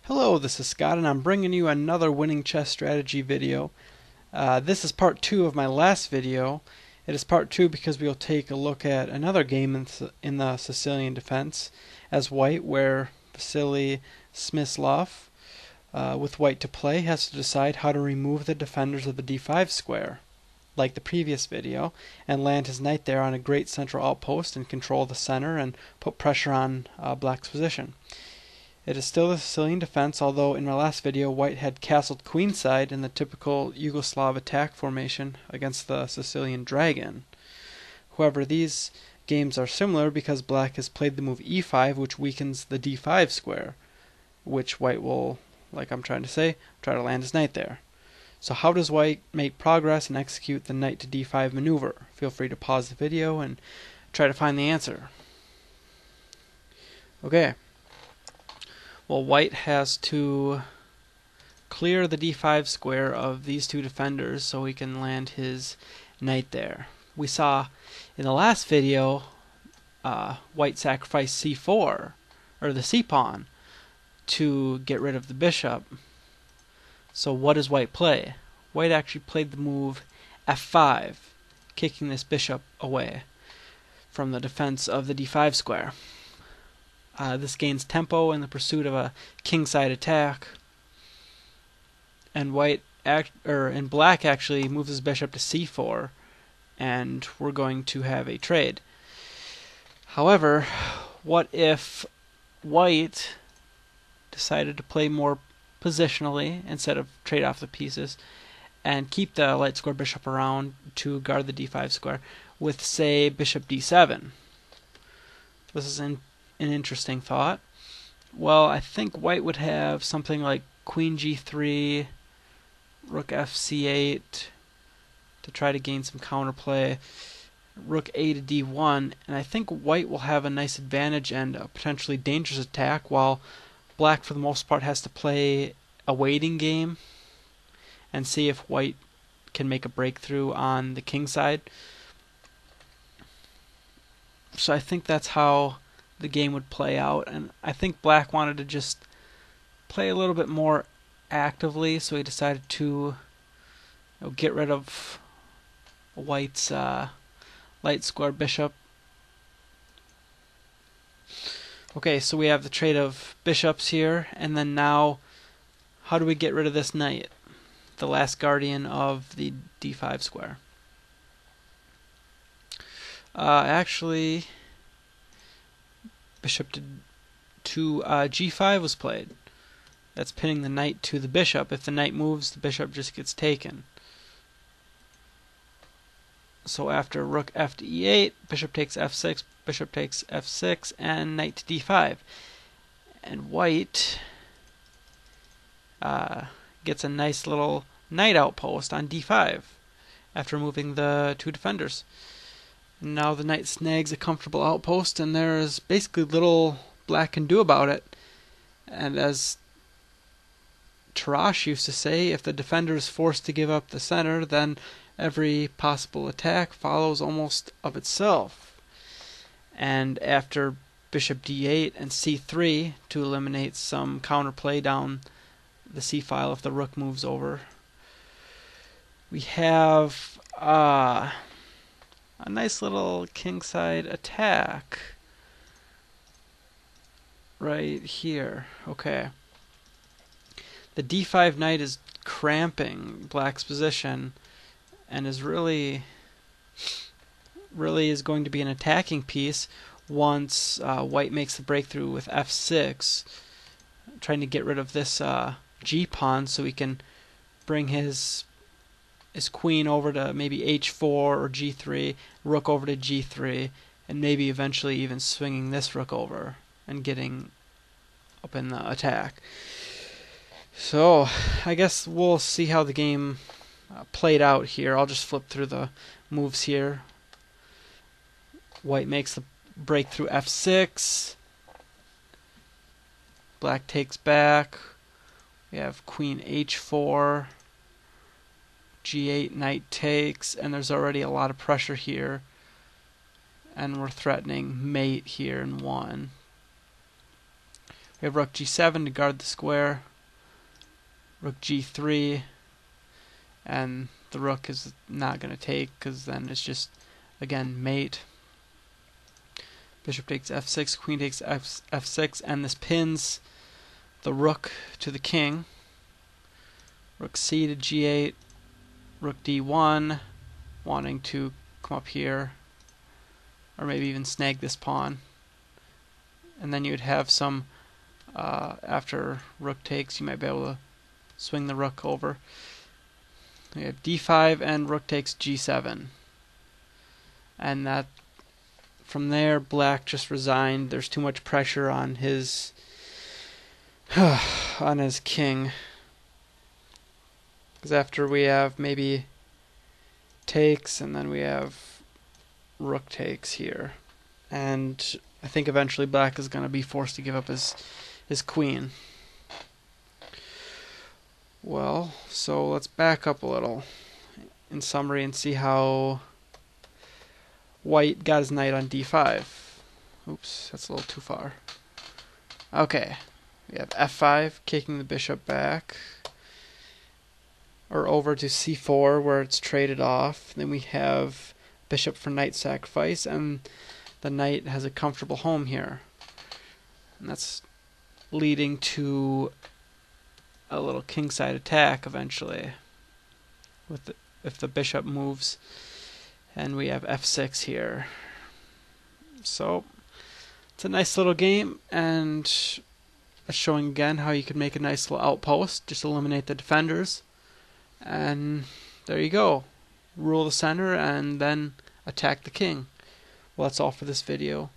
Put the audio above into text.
Hello, this is Scott, and I'm bringing you another winning chess strategy video. This is part 2 of my last video. It is part 2 because we'll take a look at another game in the Sicilian defense as white, where Vasily Smyslov, with white to play, has to decide how to remove the defenders of the d5 square, like the previous video, and land his knight there on a great central outpost and control the center and put pressure on black's position. It is still the Sicilian defense, although in my last video white had castled queenside in the typical Yugoslav attack formation against the Sicilian dragon. However, these games are similar because black has played the move e5, which weakens the d5 square, which white will, like I'm trying to say, try to land his knight there. So how does white make progress and execute the knight to d5 maneuver? Feel free to pause the video and try to find the answer. Okay. Well, white has to clear the d5 square of these two defenders so he can land his knight there. We saw in the last video white sacrificed c4, or the c-pawn, to get rid of the bishop. So what does white play? White actually played the move f5, kicking this bishop away from the defense of the d5 square. This gains tempo in the pursuit of a kingside attack, and black actually moves his bishop to c4, and we're going to have a trade. However, what if white decided to play more positionally instead of trade off the pieces and keep the light square bishop around to guard the d5 square with, say, bishop d7? This is an interesting thought. Well, I think white would have something like queen g3, rook fc8 to try to gain some counterplay, rook a to d1, and I think white will have a nice advantage and a potentially dangerous attack, while black for the most part has to play a waiting game and see if white can make a breakthrough on the king side. So I think that's how the game would play out, and I think black wanted to just play a little bit more actively, so he decided to get rid of white's light square bishop. Okay, so we have the trade of bishops here, and then now how do we get rid of this knight, the last guardian of the d5 square? Actually, bishop to g5 was played. That's pinning the knight to the bishop. If the knight moves, the bishop just gets taken. So after rook f to e8, bishop takes f6, bishop takes f6, and knight to d5. And white gets a nice little knight outpost on d5 after moving the two defenders. Now the knight snags a comfortable outpost, and there is basically little black can do about it. And as Tarrasch used to say, if the defender is forced to give up the center, then every possible attack follows almost of itself. And after bishop d8 and c3 to eliminate some counterplay down the c-file if the rook moves over, we have a nice little kingside attack right here. Okay. The d5 knight is cramping black's position and is really is going to be an attacking piece once white makes the breakthrough with f6, trying to get rid of this g-pawn so he can bring his queen over to maybe h4 or g3, rook over to g3, and maybe eventually even swinging this rook over and getting up in the attack. So I guess we'll see how the game played out here. I'll just flip through the moves here. White makes the breakthrough f6. Black takes back. We have queen h4. g8, knight takes, and there's already a lot of pressure here, and we're threatening mate here in 1. We have rook g7 to guard the square, rook g3, and the rook is not going to take because then it's just, again, mate. Bishop takes f6, queen takes f6, and this pins the rook to the king. Rook c to g8, rook d1, wanting to come up here, or maybe even snag this pawn. And then you'd have some, after rook takes, you might be able to swing the rook over. We have d5 and rook takes g7. And that, from there, black just resigned. There's too much pressure on his on his king. Because after we have maybe takes, and then we have rook takes here. And I think eventually black is going to be forced to give up his queen. Well, so let's back up a little in summary and see how white got his knight on d5. Oops, that's a little too far. Okay, we have f5, kicking the bishop back, or over to c4 where it's traded off. Then we have bishop for knight sacrifice, and the knight has a comfortable home here. And that's leading to a little kingside attack eventually, with if the bishop moves, and we have f6 here. So it's a nice little game, and it's showing again how you can make a nice little outpost. Just eliminate the defenders, and there you go. Rule the center and then attack the king. Well, that's all for this video.